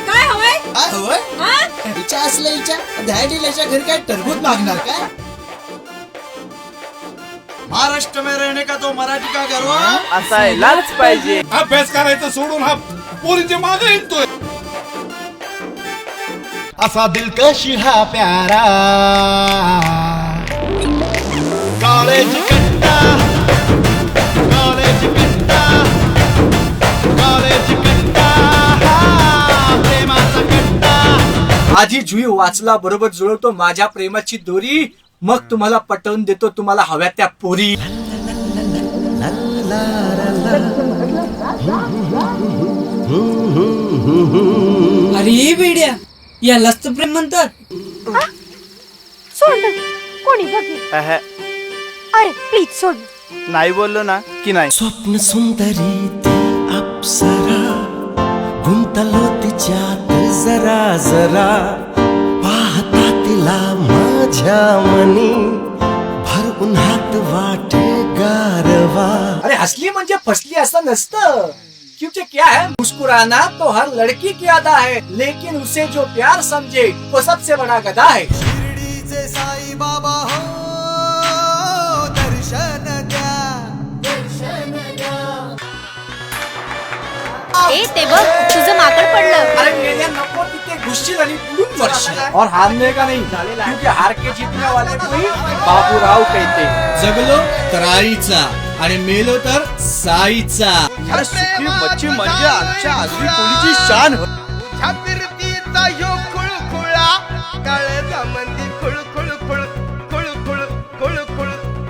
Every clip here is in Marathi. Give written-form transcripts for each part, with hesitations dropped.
काय हवंय? काय हवंय? हिच्या असल्या हिच्या ध्याडील्याच्या घरी काय टरबूज मागणार काय? महाराष्ट्र में रहने का तो मराठी का गर्व असायलाच पाहिजे. अभ्यास करायचं सोडून हा पोरींच्या मागे येतोय. असा दिलकश हा प्यारा कॉलेज कट्टा कॉलेज कट्टा कॉलेज कट्टा प्रेमाचा कट्टा. आधी जुई वाचला बरोबर जुळवतो माझ्या प्रेमाची दोरी, मग तुम्हाला पटवून देतो तुम्हाला हव्या त्या पोरी. अरे बेड्या, यालाच तर प्रेम म्हणतात. सोड कोणी बघितलं? अरे प्लीज सोड. नाही बोललो ना की नाही. स्वप्न सुंदरी ती अप्सरा गुंतलो तिच्यात जरा जरा पाहता तिला माझ्या मनी भर उन्हात वाटे गारवा. अरे हसली म्हणजे फसली असं नसतं. क्योंकि क्या है मुस्कुराना तो हर लड़की की अदा है, लेकिन उसे जो प्यार समझे वो सबसे बड़ा गधा है. शिर्डीचे साई बाबा हो दर्शन द्या. ए ते बघ तुझं माकड पडलं. अरे मेल्या नको तिथे घुसशील आणि उडून मरशील. और हारने का नहीं, क्योंकि हार के जीतने वाले कोई बाबूराव कहते. जगलो तर आईचा आणि मेलो तर साईचा. सुखी मच्छी म्हणजे आमच्या आजवी पोलीची शान. छातीचा यो खुळखुळा काळजा मंदी खुळखुळ खुळ खुळखुळ खुळखुळ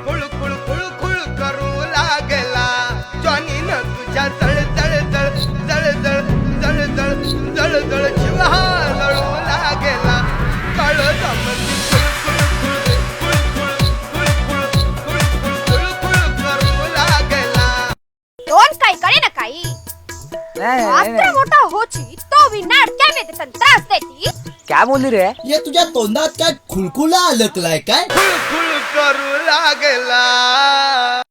खुळखुळ खुळखुळ करू लागला. जॉनीनं तुझ्या जळजळ जळजळ जळजळ जळजळ जीव हा जळू लागला. काळजा मंदी खुळखुळ खुळ खुळखुळ खुळखुळ खुळखुळ खुळखुळ करू लागला. दोन काही कळे ना काही मात्र मोठा होची तो विनाड काय वेदन त्रास देती. काय बोलली रे? ये तुझ्या तोंडात काय खुळखुळा अलकलाय काय? खुळ करू लागला.